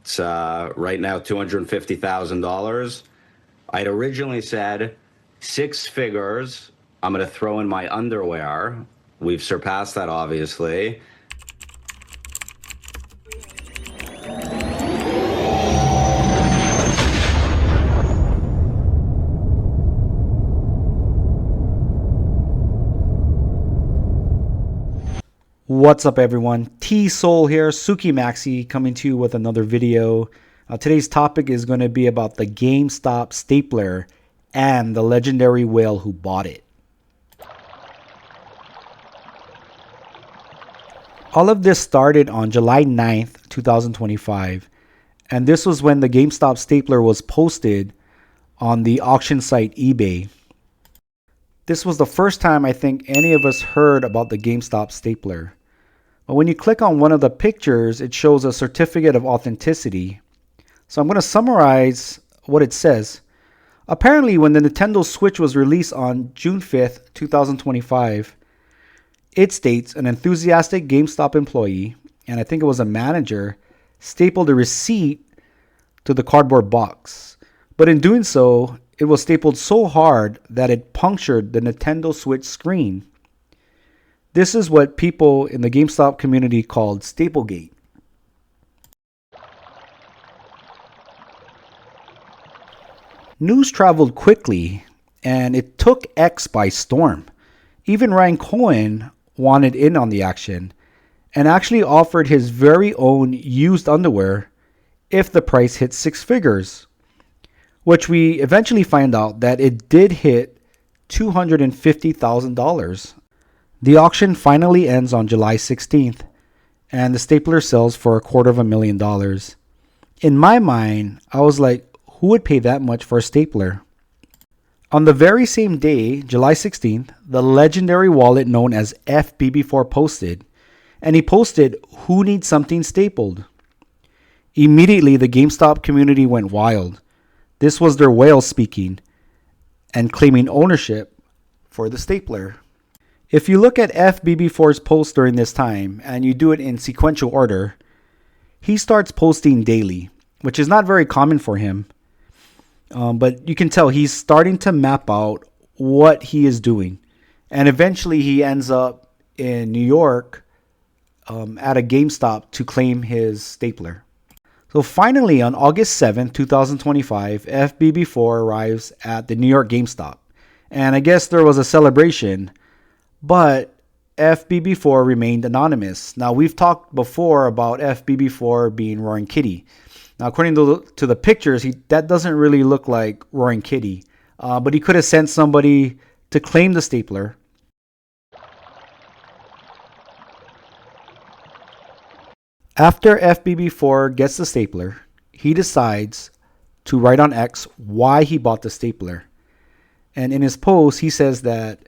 It's right now $250,000. I'd originally said 6 figures. I'm going to throw in my underwear. We've surpassed that, obviously. What's up, everyone? T-Soul here, Tsuki Maxi, coming to you with another video. Today's topic is going to be about the GameStop Stapler and the legendary whale who bought it. All of this started on July 9th, 2025, and this was when the GameStop Stapler was posted on the auction site eBay. This was the first time I think any of us heard about the GameStop Stapler. But when you click on one of the pictures, it shows a certificate of authenticity. So I'm going to summarize what it says. Apparently, when the Nintendo Switch was released on June 5th, 2025, it states an enthusiastic GameStop employee, and I think it was a manager, stapled a receipt to the cardboard box. But in doing so, it was stapled so hard that it punctured the Nintendo Switch screen. This is what people in the GameStop community called StapleGate. News traveled quickly, and it took X by storm. Even Ryan Cohen wanted in on the action and actually offered his very own used underwear if the price hit 6 figures, which we eventually find out that it did hit $250,000. The auction finally ends on July 16th, and the stapler sells for $250,000. In my mind, I was like, who would pay that much for a stapler? On the very same day, July 16th, the legendary wallet known as FBB4 posted, and he posted, "Who needs something stapled?" Immediately, the GameStop community went wild. This was their whale speaking and claiming ownership for the stapler. If you look at FBB4's post during this time and you do it in sequential order, he starts posting daily, which is not very common for him. But you can tell he's starting to map out what he is doing. And eventually he ends up in New York at a GameStop to claim his stapler. So finally, on August 7th, 2025, FBB4 arrives at the New York GameStop. And I guess there was a celebration, but FBB4 remained anonymous. Now, we've talked before about FBB4 being Roaring Kitty. Now, according to the pictures, that doesn't really look like Roaring Kitty. But he could have sent somebody to claim the stapler. After FBB4 gets the stapler, he decides to write on X why he bought the stapler. And in his post, he says that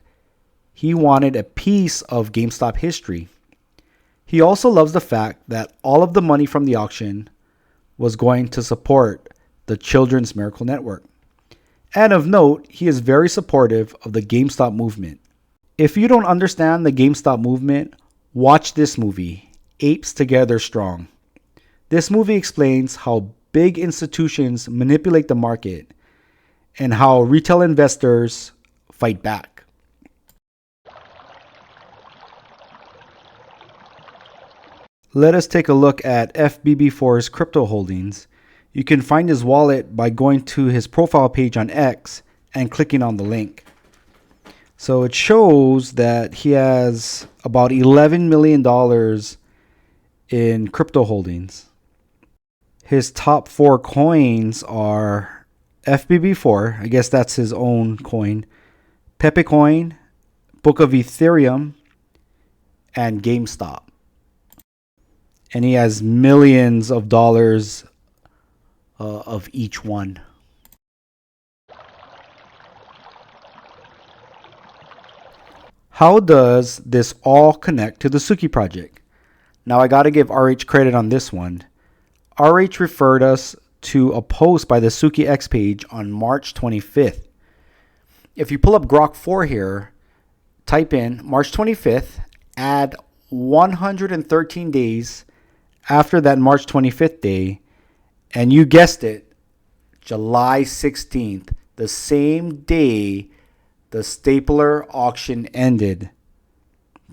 he wanted a piece of GameStop history. He also loves the fact that all of the money from the auction was going to support the Children's Miracle Network. And of note, he is very supportive of the GameStop movement. If you don't understand the GameStop movement, watch this movie, Apes Together Strong. This movie explains how big institutions manipulate the market and how retail investors fight back. Let us take a look at FBB4's crypto holdings. You can find his wallet by going to his profile page on X and clicking on the link. So it shows that he has about $11 million in crypto holdings. His top 4 coins are FBB4, I guess that's his own coin, Pepe Coin, Book of Ethereum, and GameStop. And he has millions of dollars of each one. How does this all connect to the Tsuki project? Now I got to give RH credit on this one. RH referred us to a post by the Tsuki X page on March 25th. If you pull up Grok 4 here, type in March 25th, add 113 days after that March 25th day, And you guessed it, July 16th, the same day the stapler auction ended.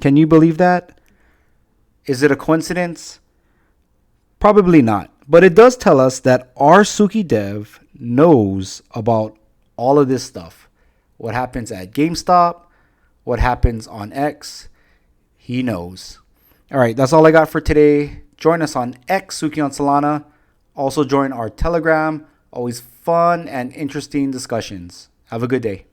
Can you believe that? Is it a coincidence? Probably not. But it does tell us that our Tsuki dev knows about all of this stuff. What happens at GameStop, what happens on X, he knows. All right, that's all I got for today. Join us on X, Tsuki on Solana. Also join our Telegram. Always fun and interesting discussions. Have a good day.